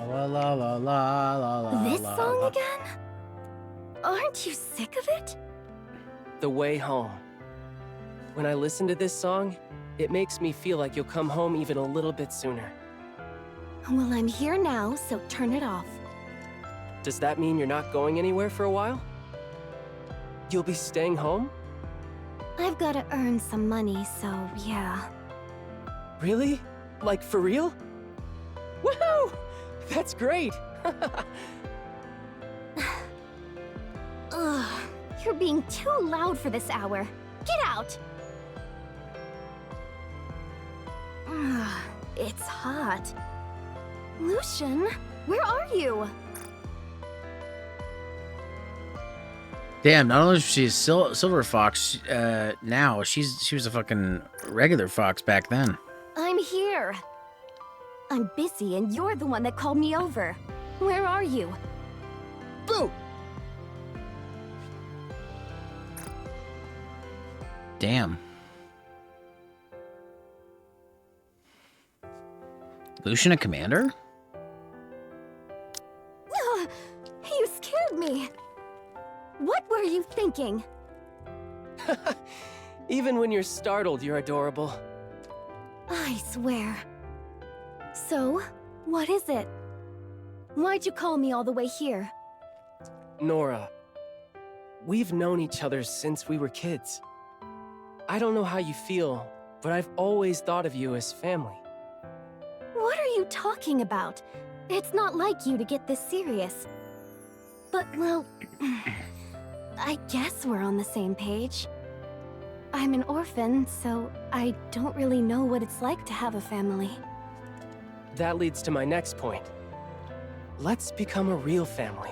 La la la la la la. This la, song la. again? Aren't you sick of it? The Way Home. When I listen to this song, it makes me feel like you'll come home even a little bit sooner. Well, I'm here now, so turn it off. Does that mean you're not going anywhere for a while? You'll be staying home? I've got to earn some money, so yeah. Really? Like, for real? Woohoo! That's great! Ugh, you're being too loud for this hour. Get out! Ugh, it's hot. Lucian, where are you? Damn, not only is she a silver fox now, she was a fucking regular fox back then. I'm here. I'm busy and you're the one that called me over. Where are you? Boo! Damn. Lucian a commander? You scared me. What were you thinking? Even when you're startled, you're adorable. I swear. So, what is it? Why'd you call me all the way here? Nora, we've known each other since we were kids. I don't know how you feel, but I've always thought of you as family. What are you talking about? It's not like you to get this serious. But, well, I guess we're on the same page. I'm an orphan, so I don't really know what it's like to have a family. That leads to my next point. Let's become a real family.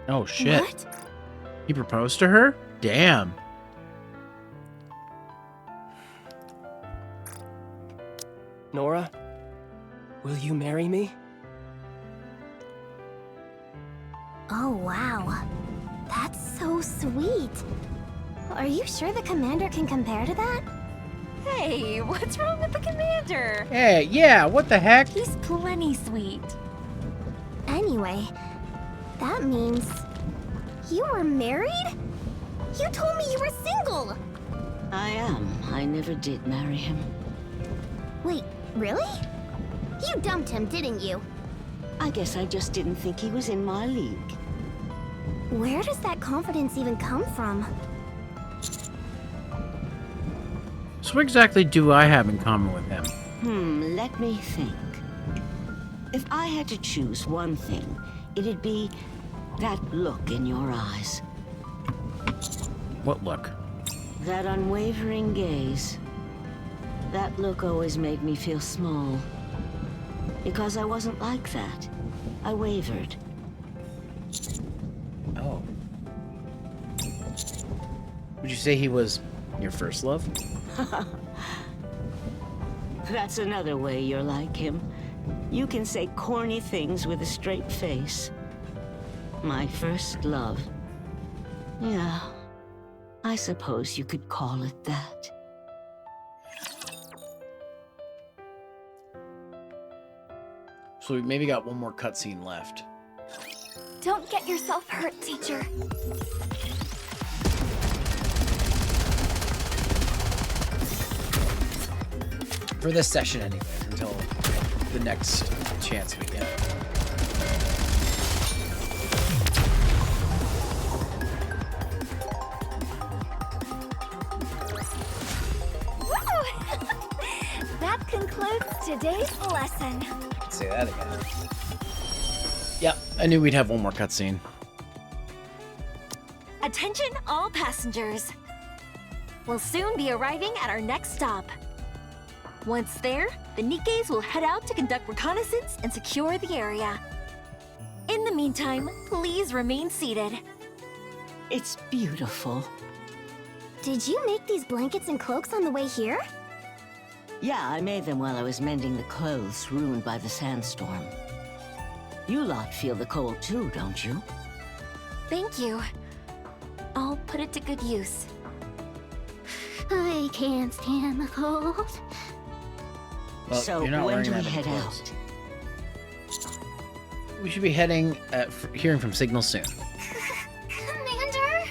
Oh shit. What? He proposed to her? Damn. Nora, will you marry me? Oh, wow. That's so sweet. Are you sure the commander can compare to that? Hey, what's wrong with the commander? Hey, yeah, what the heck? He's plenty sweet. Anyway, that means you were married? You told me you were single. I am. I never did marry him. Wait, really? You dumped him, didn't you? I guess I just didn't think he was in my league. Where does that confidence even come from? So what exactly do I have in common with him? Let me think. If I had to choose one thing, it'd be that look in your eyes. What look? That unwavering gaze. That look always made me feel small. Because I wasn't like that. I wavered. Oh. Would you say he was your first love? That's another way you're like him. You can say corny things with a straight face. My first love. Yeah, I suppose you could call it that. So we maybe got one more cutscene left. Don't get yourself hurt, teacher. For this session anyways, until the next chance we get. That concludes today's lesson. Say that again. Yep, I knew we'd have one more cutscene. Attention all passengers. We'll soon be arriving at our next stop. Once there, the Nikkes will head out to conduct reconnaissance and secure the area. In the meantime, please remain seated. It's beautiful. Did you make these blankets and cloaks on the way here? Yeah, I made them while I was mending the clothes ruined by the sandstorm. You lot feel the cold too, don't you? Thank you. I'll put it to good use. I can't stand the cold. Well, So you're not when wearing do we that many head clothes. out? We should be heading, hearing from Signal soon. Commander?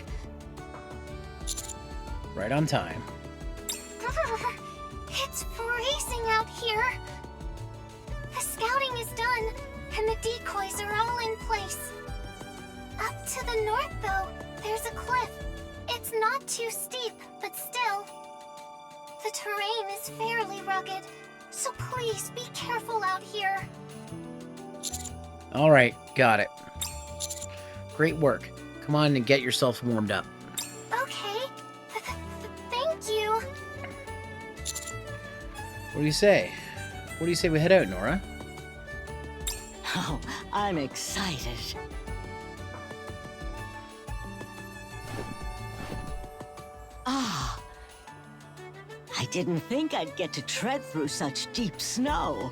Right on time. It's freezing out here. The scouting is done, and the decoys are all in place. Up to the north, though, there's a cliff. It's not too steep, but still. The terrain is fairly rugged, so please be careful out here. All right, got it. Great work. Come on and get yourself warmed up. Okay. Thank you. What do you say? What do you say we head out, Nora? Oh, I'm excited. Ah, I didn't think I'd get to tread through such deep snow.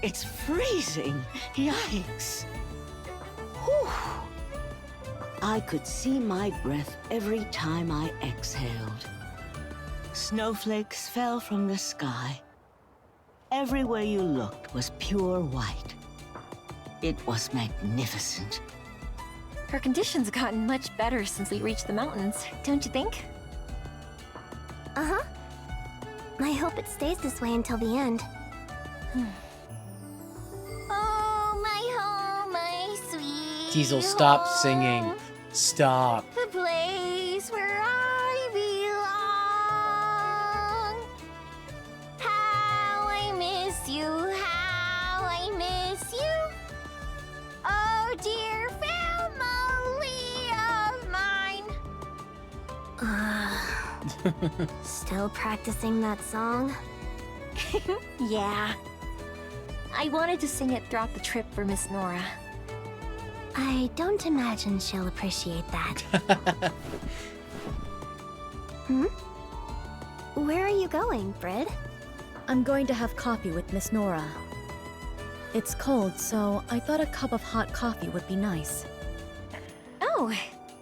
It's freezing. Yikes. Whew. I could see my breath every time I exhaled. Snowflakes fell from the sky. Everywhere you looked was pure white. It was magnificent. Her condition's gotten much better since we reached the mountains, don't you think? Uh-huh. I hope it stays this way until the end. Oh, my home, my sweet Diesel, stop home. singing. Stop. The place where I belong. How I miss you, how I miss you. Oh, dear family of mine. Still practicing that song? Yeah. I wanted to sing it throughout the trip for Miss Nora. I don't imagine she'll appreciate that. Where are you going, Brid? I'm going to have coffee with Miss Nora. It's cold, so I thought a cup of hot coffee would be nice. Oh,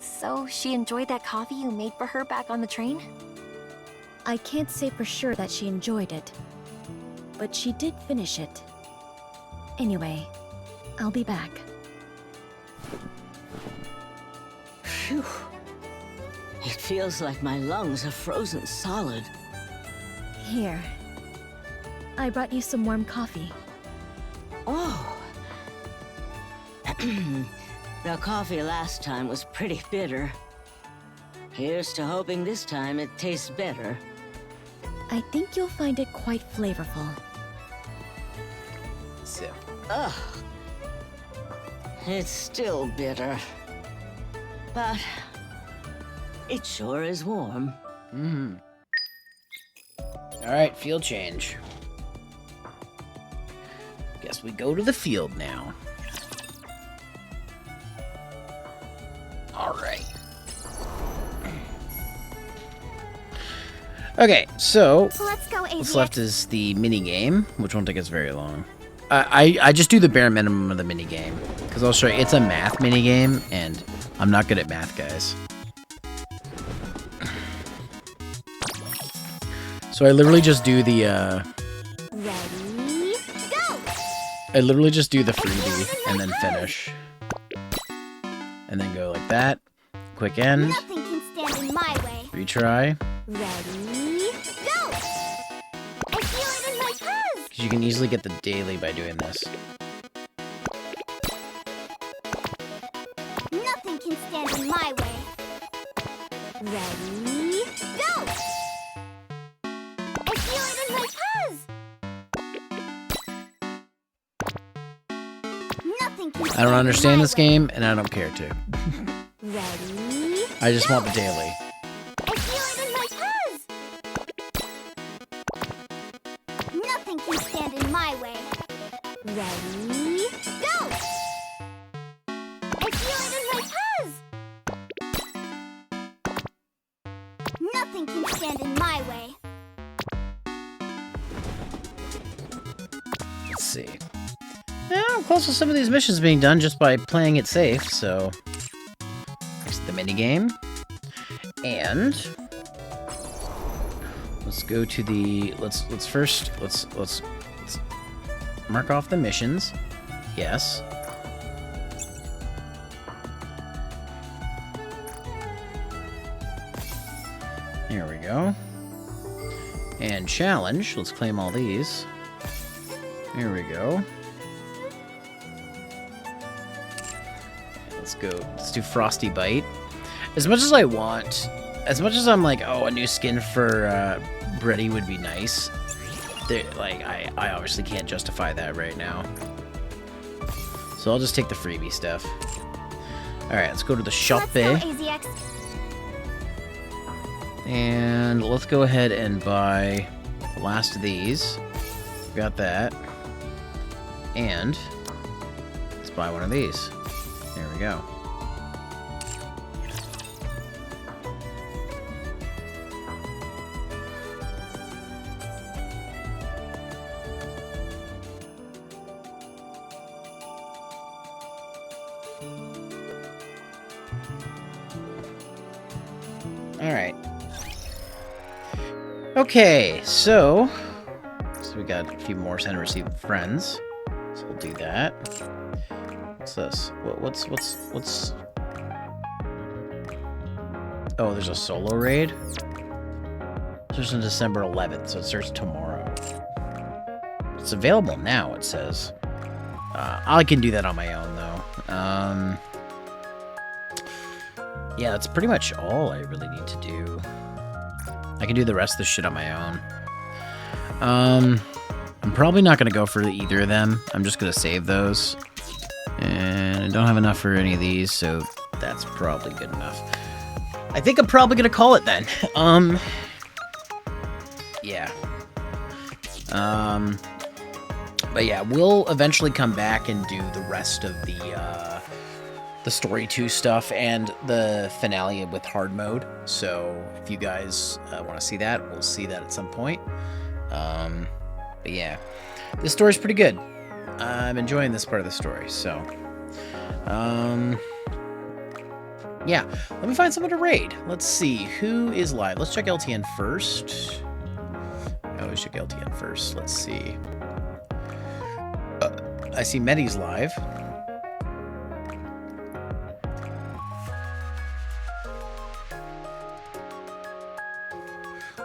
so she enjoyed that coffee you made for her back on the train? I can't say for sure that she enjoyed it, but she did finish it. Anyway, I'll be back. Phew. It feels like my lungs are frozen solid. Here. I brought you some warm coffee. Oh. The coffee last time was pretty bitter. Here's to hoping this time it tastes better. I think you'll find it quite flavorful. So. Ugh. It's still bitter. But it sure is warm. Mm-hmm. Alright, field change. Guess we go to the field now. Alright. Okay, so Let's go, AZX. what's left is the mini game, which won't take us very long. I just do the bare minimum of the mini game because I'll show you. It's a math mini game, and I'm not good at math, guys. So I literally just do the Ready, go! I literally just do the freebie and then finish, and then go like that. Quick end. Nothing can stand in my way. Retry. Ready, go! I feel it in my toes! Because you can easily get the daily by doing this. Nothing can stand in my way. Ready, go! I feel it in my toes! Nothing can stand I don't understand in my this game, and I don't care to. Ready, I just go! want the daily. I feel it in my toes! Nothing can stand in my way. Ready, go! I feel it in my toes! Nothing can stand in my way. Let's see. Yeah, I'm close to some of these missions being done just by playing it safe, so... Here's the minigame. And... let's go to the... Let's mark off the missions. Yes. There we go. And challenge. Let's claim all these. There we go. Let's go. Let's do Frosty Bite. As much as I want, as much as I'm like, oh, a new skin for Breddy would be nice. Like, I obviously can't justify that right now. So I'll just take the freebie stuff. All right, let's go to the shop bay. Let's go, AZX. And let's go ahead and buy the last of these. Got that. And let's buy one of these. There we go. Alright. Okay, so let's So we got a few more send and receive friends. So we'll do that. What's this? What's... Oh, there's a solo raid? It starts on December 11th, so it starts tomorrow. It's available now, it says. I can do that on my own, though. Yeah, that's pretty much all I really need to do. I can do the rest of this shit on my own. I'm probably not going to go for either of them. I'm just going to save those. And I don't have enough for any of these, so that's probably good enough. I think I'm probably going to call it then. Yeah. But yeah, we'll eventually come back and do the rest of the Story 2 stuff and the finale with hard mode. So if you guys want to see that, we'll see that at some point. But yeah, this story's pretty good. I'm enjoying this part of the story, so... yeah, let me find someone to raid. Let's see, who is live? Let's check LTN first. I always check LTN first. Let's see. I see Medi's live.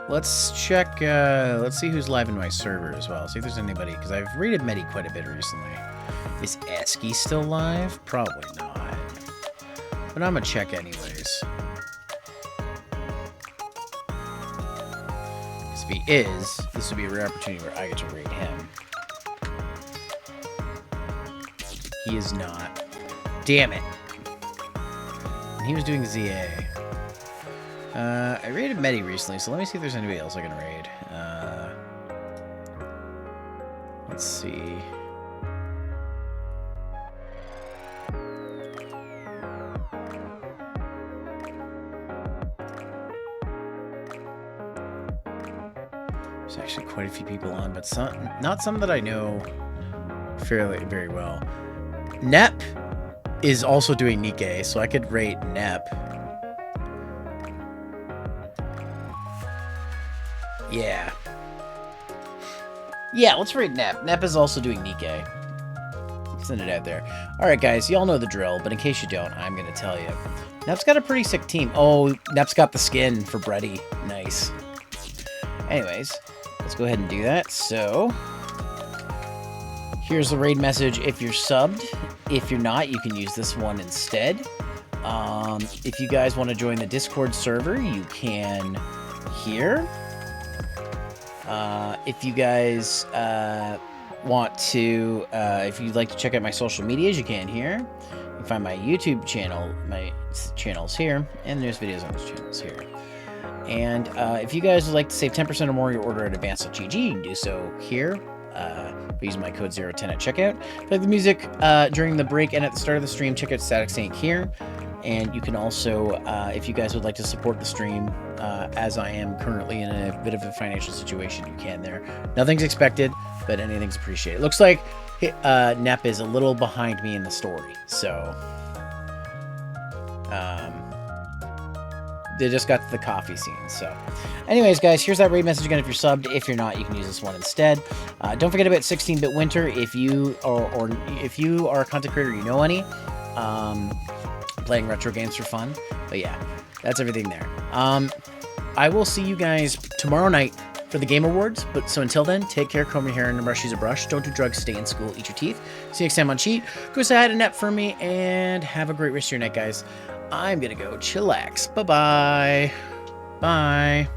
Let's check, let's see who's live in my server as well. See if there's anybody, because I've raided Medi quite a bit recently. Is Esky still live? Probably not. But I'm gonna check anyways. Because if he is, this would be a rare opportunity where I get to raid him. He is not. Damn it. And he was doing ZA. I raided Medi recently, so let me see if there's anybody else I can raid. Let's see. There's actually quite a few people on, but not some that I know very well. Nep is also doing Nikke, so I could raid Nep. Yeah. Yeah, let's raid Nep. Nep is also doing Nikke. Send it out there. Alright, guys, y'all know the drill, but in case you don't, I'm going to tell you. Nep's got a pretty sick team. Oh, Nep's got the skin for Bredy. Nice. Anyways, let's go ahead and do that. So, here's the raid message if you're subbed. If you're not, you can use this one instead. If you guys want to join the Discord server, you can here. If you guys want to, if you'd like to check out my social medias, you can here. You can find my YouTube channel, my channels here, and there's videos on those channels here. And if you guys would like to save 10% or more your order at advance.gg, you can do so here. Using my code 010 at checkout. If you like the music during the break and at the start of the stream, check out Static Saint here. And you can also, if you guys would like to support the stream, as I am currently in a bit of a financial situation, you can there. Nothing's expected, but anything's appreciated. It looks like Nep is a little behind me in the story, so they just got to the coffee scene. So anyways, guys, here's that raid message again. If you're subbed, if you're not, you can use this one instead. Don't forget about 16-bit winter. If you or if you are a content creator, you know any playing retro games for fun. But yeah, that's everything there. I will see you guys tomorrow night for the Game Awards. But so until then, take care, comb your hair, and brush, use a brush. Don't do drugs, stay in school, eat your teeth. See you next time on Cheat. Go say hi to Nep for me, and have a great rest of your night, guys. I'm gonna go chillax. Bye-bye. Bye.